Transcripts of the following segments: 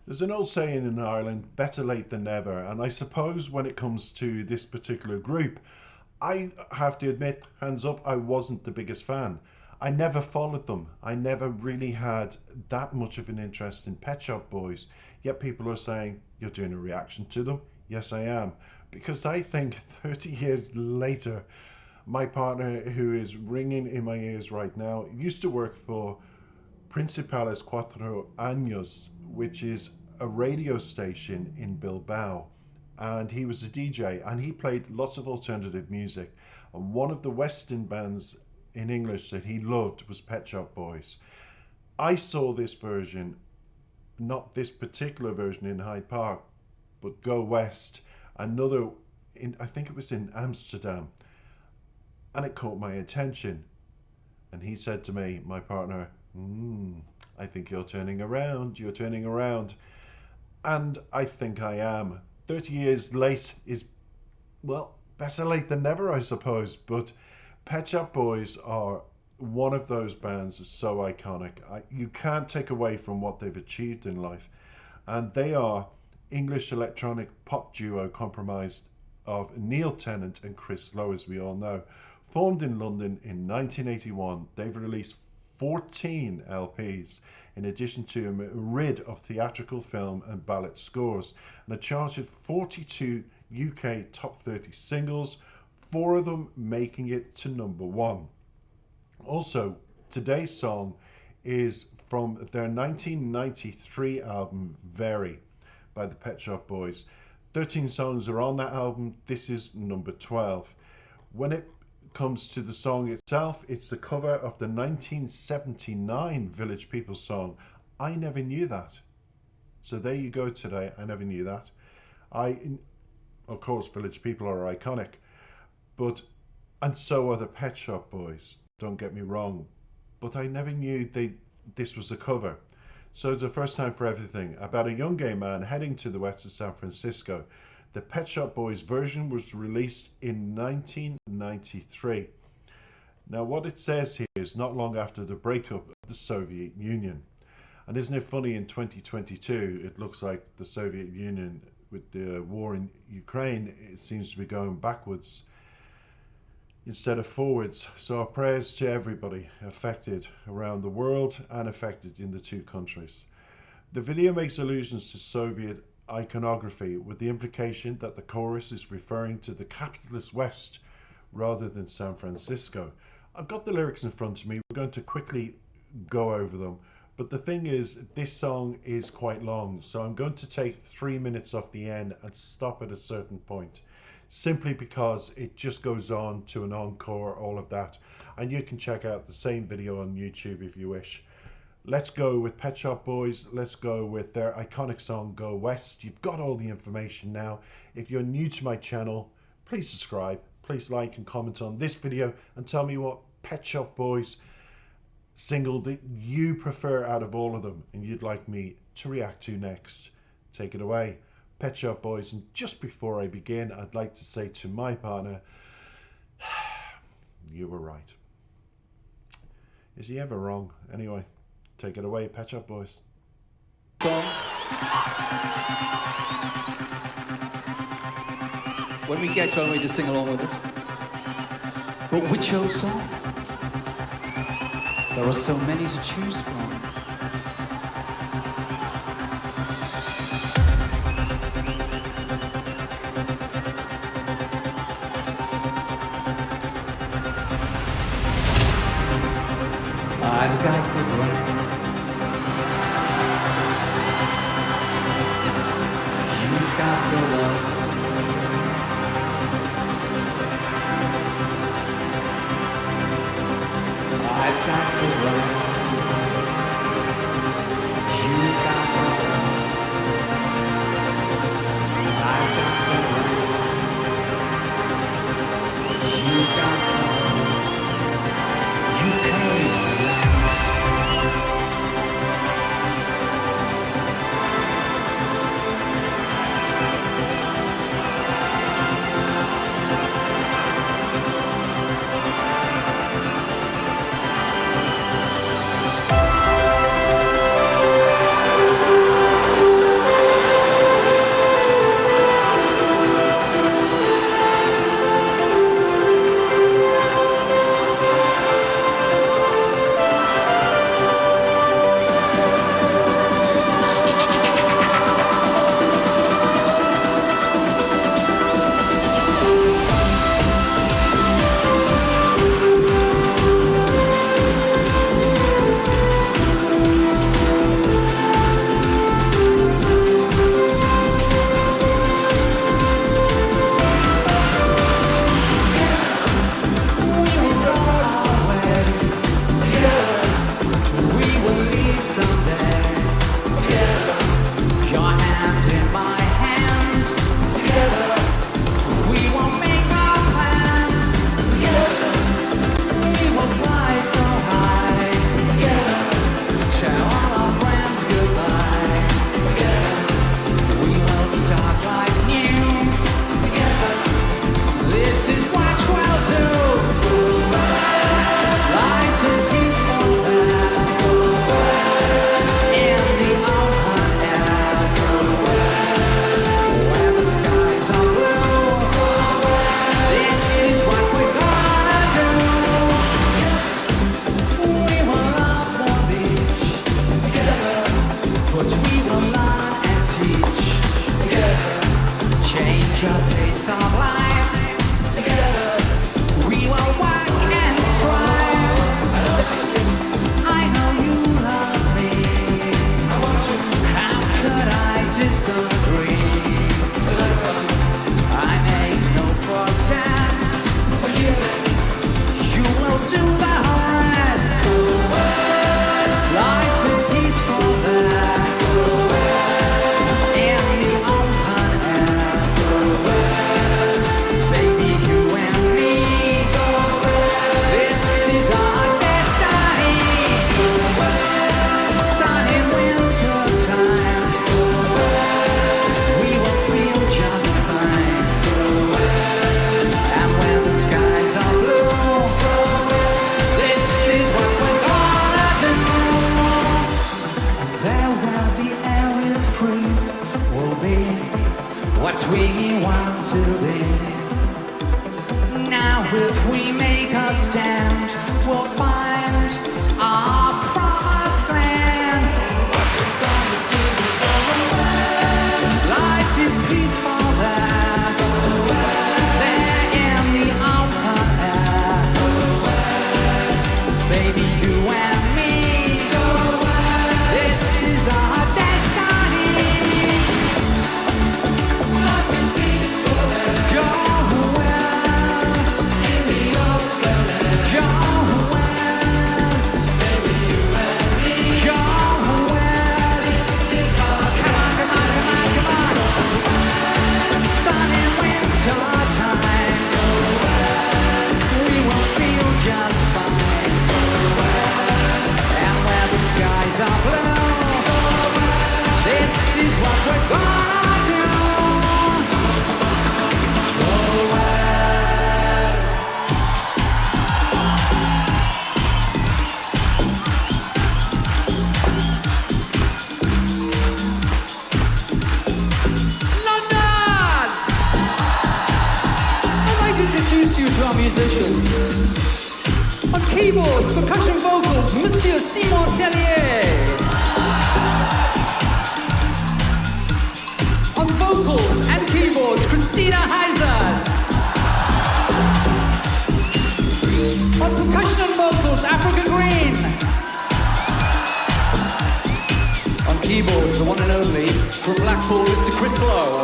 There's an old saying in Ireland, better late than never, and I suppose when it comes to this particular group, I have to admit, hands up, I wasn't the biggest fan. I never followed them. I never really had that much of an interest in Pet Shop Boys. Yet people are saying, you're doing a reaction to them? Yes, I am. Because I think 30 years later, my partner, who is ringing in my ears right now, used to work for Principales Cuatro Años, which is a radio station in Bilbao. And he was a DJ and he played lots of alternative music. And one of the Western bands in English that he loved was Pet Shop Boys. I saw this version, not this particular version in Hyde Park, but Go West, another in, I think it was in Amsterdam, and it caught my attention. And he said to me, my partner, I think you're turning around, you're turning around. And I think I am. 30 years late is, well, better late than never, I suppose. But Pet Shop Boys are one of those bands that's so iconic. You can't take away from what they've achieved in life. And they are English electronic pop duo comprised of Neil Tennant and Chris Lowe, as we all know. Formed in London in 1981, they've released 14 LPs, in addition to a myriad of theatrical, film and ballet scores, and have charted 42 UK top 30 singles, 4 of them making it to #1. Also, today's song is from their 1993 album Very by the Pet Shop Boys. 13 songs are on that album. This is number 12. When it comes to the song itself, it's the cover of the 1979 Village People song, I Never Knew That. So there you go today. I never knew that. Of course, Village People are iconic, and so are the Pet Shop Boys. Don't get me wrong, but I never knew this was a cover. So the first time for everything, about a young gay man heading to the west of San Francisco. The Pet Shop Boys version was released in 1993. Now what it says here is not long after the breakup of the Soviet Union. And isn't it funny, in 2022 it looks like the Soviet Union, with the war in Ukraine, it seems to be going backwards instead of forwards. So our prayers to everybody affected around the world and affected in the two countries. The video makes allusions to Soviet iconography, with the implication that the chorus is referring to the capitalist West rather than San Francisco. I've got the lyrics in front of me. We're going to quickly go over them. But the thing is, this song is quite long, so I'm going to take 3 minutes off the end and stop at a certain point, simply because it just goes on to an encore, all of that. And you can check out the same video on YouTube if you wish. Let's go with Pet Shop Boys. Let's go with their iconic song, Go West. You've got all the information now. If you're new to my channel, please subscribe. Please like and comment on this video and tell me what Pet Shop Boys single that you prefer out of all of them and you'd like me to react to next. Take it away, Pet Shop Boys. And just before I begin, I'd like to say to my partner, you were right. Is he ever wrong? Anyway, take it away, Pet Shop Boys. When we get to it, we just sing along with it. But which your song? There are so many to choose from. I've got the brains. You've got the looks. I've got the rose. will learn and teach. Together. Change our pace of life. Together. We will work and strive. I know you love me. I want to. How could I disagree? I make no protest. What you say? You will do the rest. Life is peaceful there. In the open air. Baby, you and me. This is our destiny. Sun in winter time. We will feel just fine. And when the skies are blue, this is what we're gonna do. There where the air is free, will be what we want to be. Now if we make a stand, we'll find our promised land. What we're gonna do is go away. Life is peaceful there. There in the open air. Baby, you and me. This is our destiny. Life is peaceful there. Go west. In the open air. Go west. Baby, you and me. Go west. This is our destiny. Come on. Sun in winter time. We will feel just fine. And where the skies are blue, this is what we're gonna do. Go west. London! I'd like to introduce you to our musicians. On keyboards, percussion vocals, Monsieur Simon Tellier. On vocals and keyboards, Christina Hyde. On percussion and vocals, Africa Green. On keyboards, the one and only, from Blackpool, Mr. Chris Lowe.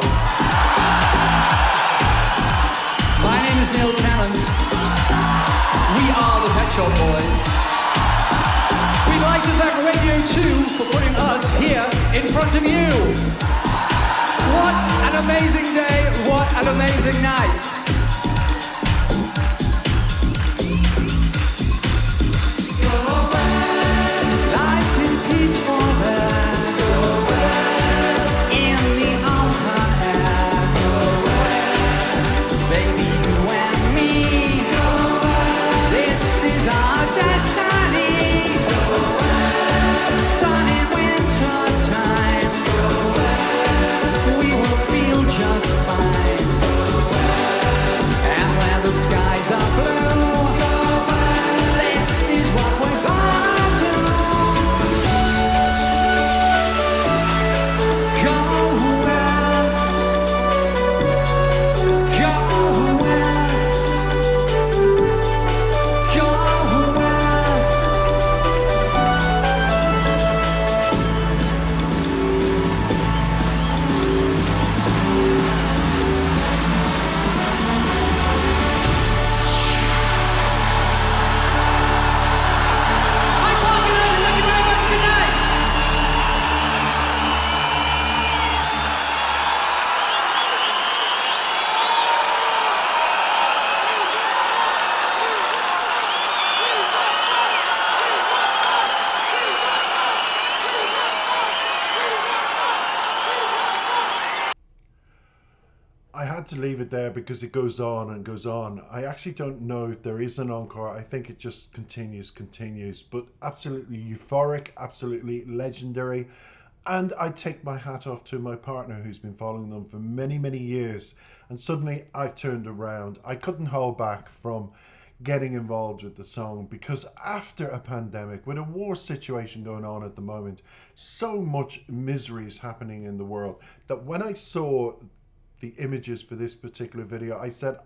My name is Neil Tennant. We are the Pet Shop Boys. We'd like to thank Radio 2 for putting us here in front of you. What an amazing day, what an amazing night. Life is peaceful there. In the open air. Baby, you and me. This is our destiny. Sun in winter time. We will feel just fine. And when the skies are blue, this is what we're gonna do. Go west. Go west. Go west. Hi, Popular. Thank you very much. Good night. I had to leave it there because it goes on and goes on. I actually don't know if there is an encore. I think it just continues, but absolutely euphoric, absolutely legendary. And I take my hat off to my partner who's been following them for many, many years. And suddenly I've turned around. I couldn't hold back from getting involved with the song, because after a pandemic, with a war situation going on at the moment, so much misery is happening in the world that when I saw the images for this particular video, I said,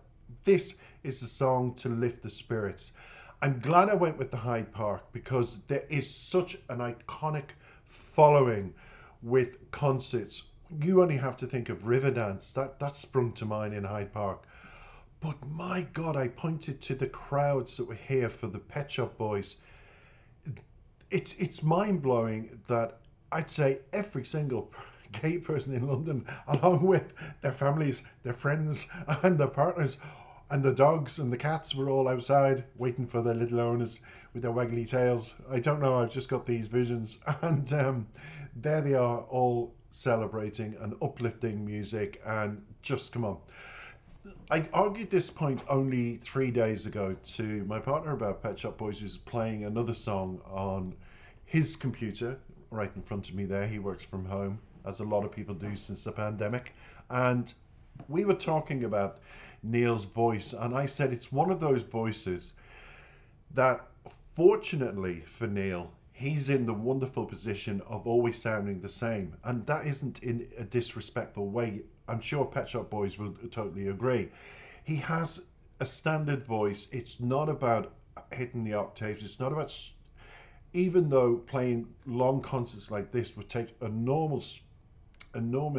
this is a song to lift the spirits. I'm glad I went with the Hyde Park because there is such an iconic following with concerts. You only have to think of Riverdance. That sprung to mind in Hyde Park. But my God, I pointed to the crowds that were here for the Pet Shop Boys. It's mind-blowing that I'd say every single gay person in London, along with their families, their friends, and their partners, and the dogs and the cats, were all outside waiting for their little owners with their waggly tails. I don't know, I've just got these visions. And there they are, all celebrating and uplifting music, and just come on. I argued this point only 3 days ago to my partner about Pet Shop Boys, who's playing another song on his computer right in front of me there. He works from home, as a lot of people do since the pandemic. And we were talking about Neil's voice, and I said it's one of those voices that, fortunately for Neil, he's in the wonderful position of always sounding the same. And that isn't in a disrespectful way. I'm sure Pet Shop Boys will totally agree. He has a standard voice. It's not about hitting the octaves. It's not about, even though playing long concerts like this would take enormous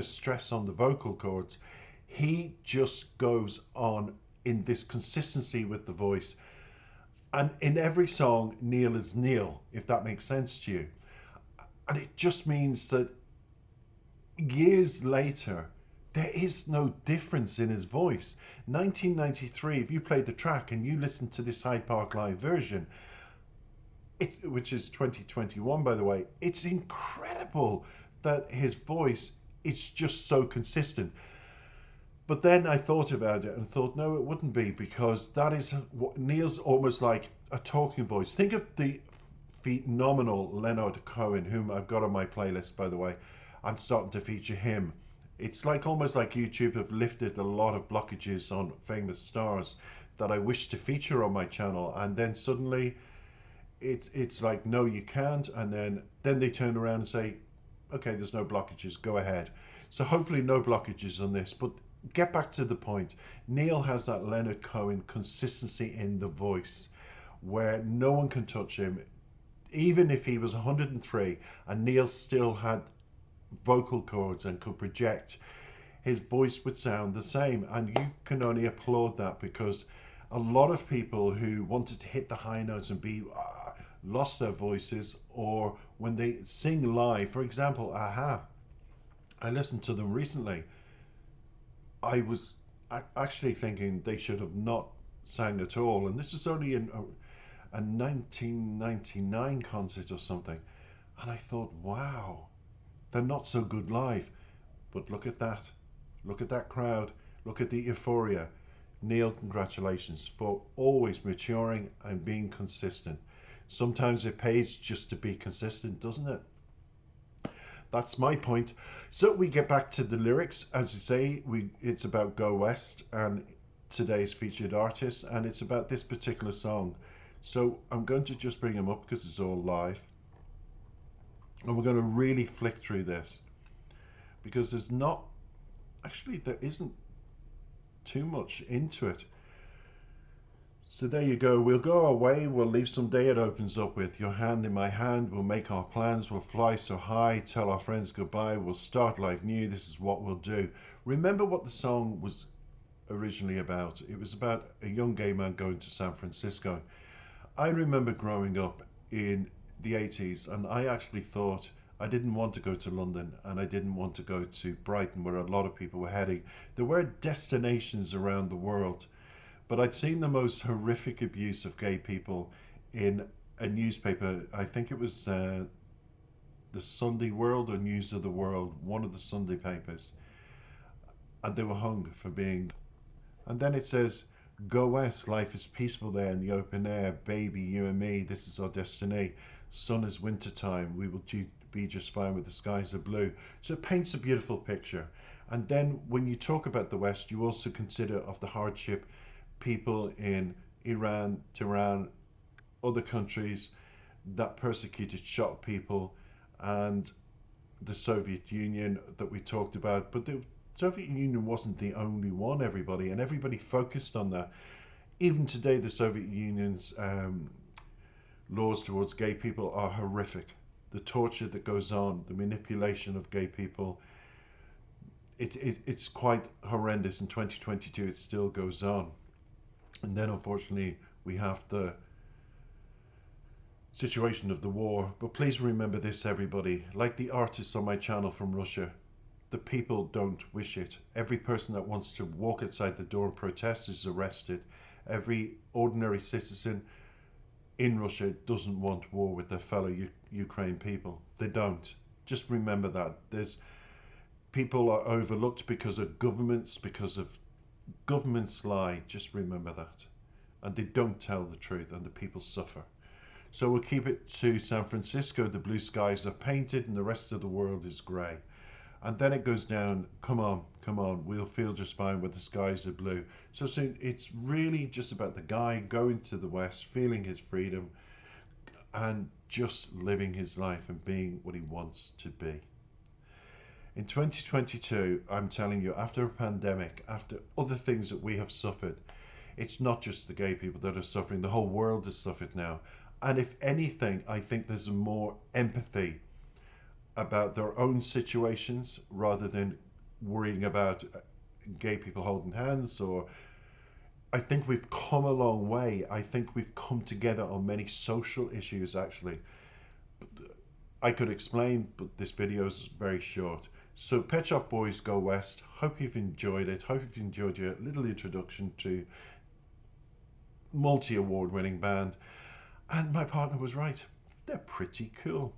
stress on the vocal cords, he just goes on in this consistency with the voice. And in every song, Neil is Neil, if that makes sense to you. And it just means that years later, there is no difference in his voice. 1993, if you played the track and you listened to this Hyde Park Live version, which is 2021, by the way, it's incredible that his voice, it's just so consistent. But then I thought about it and thought, no, it wouldn't be, because that is what Neil's almost like a talking voice. Think of the phenomenal Leonard Cohen, whom I've got on my playlist, by the way. I'm starting to feature him. It's like almost like YouTube have lifted a lot of blockages on famous stars that I wish to feature on my channel, and then suddenly it's like, no, you can't, and then they turn around and say, okay, there's no blockages, go ahead. So hopefully no blockages on this. But get back to the point. Neil has that Leonard Cohen consistency in the voice where no one can touch him. Even if he was 103 and Neil still had vocal cords and could project, his voice would sound the same. And you can only applaud that, because a lot of people who wanted to hit the high notes and be lost their voices, or when they sing live, for example, Aha, I listened to them recently. I was actually thinking they should have not sang at all, and this was only in a 1999 concert or something, and I thought, wow, they're not so good live. But look at that crowd, look at the euphoria. Neil, congratulations for always maturing and being consistent. Sometimes it pays just to be consistent, doesn't it? That's my point. So we get back to the lyrics. As you say, it's about Go West and today's featured artist, and it's about this particular song. So I'm going to just bring him up because it's all live, and we're going to really flick through this, because there isn't too much into it. So there you go. We'll go our way, we'll leave some day. It opens up with your hand in my hand, we'll make our plans, we'll fly so high, tell our friends goodbye, we'll start life new, this is what we'll do. Remember what the song was originally about. It was about a young gay man going to San Francisco. I remember growing up in the 80s, and I actually thought I didn't want to go to London, and I didn't want to go to Brighton, where a lot of people were heading. There were destinations around the world, but I'd seen the most horrific abuse of gay people in a newspaper. I think it was the Sunday World or News of the World, one of the Sunday papers. And they were hung for being... And then it says, go west, life is peaceful there in the open air. Baby, you and me, this is our destiny. Sun is winter time, we will be just fine with the skies are blue. So it paints a beautiful picture. And then when you talk about the West, you also consider of the hardship people in Iran, Tehran, other countries that persecuted, shot people, and the Soviet Union that we talked about. But the Soviet Union wasn't the only one, everybody, and everybody focused on that. Even today, the Soviet Union's laws towards gay people are horrific. The torture that goes on, the manipulation of gay people, it's quite horrendous. In 2022, it still goes on. And then, unfortunately, we have the situation of the war. But please remember this, everybody. Like the artists on my channel from Russia, the people don't wish it. Every person that wants to walk outside the door and protest is arrested. Every ordinary citizen in Russia doesn't want war with their fellow Ukraine people. They don't. Just remember that. There's people are overlooked because of governments lie. Just remember that. And they don't tell the truth, and the people suffer. So we'll keep it to San Francisco. The blue skies are painted and the rest of the world is grey. And then it goes down, come on, we'll feel just fine when the skies are blue. So soon, it's really just about the guy going to the West, feeling his freedom, and just living his life and being what he wants to be. In 2022, I'm telling you, after a pandemic, after other things that we have suffered, it's not just the gay people that are suffering, the whole world has suffered now. And if anything, I think there's more empathy about their own situations rather than worrying about gay people holding hands. Or I think we've come a long way. I think we've come together on many social issues, actually. I could explain, but this video is very short. So Pet Shop Boys Go West. Hope you've enjoyed it. Hope you've enjoyed your little introduction to multi-award winning band. And my partner was right. They're pretty cool.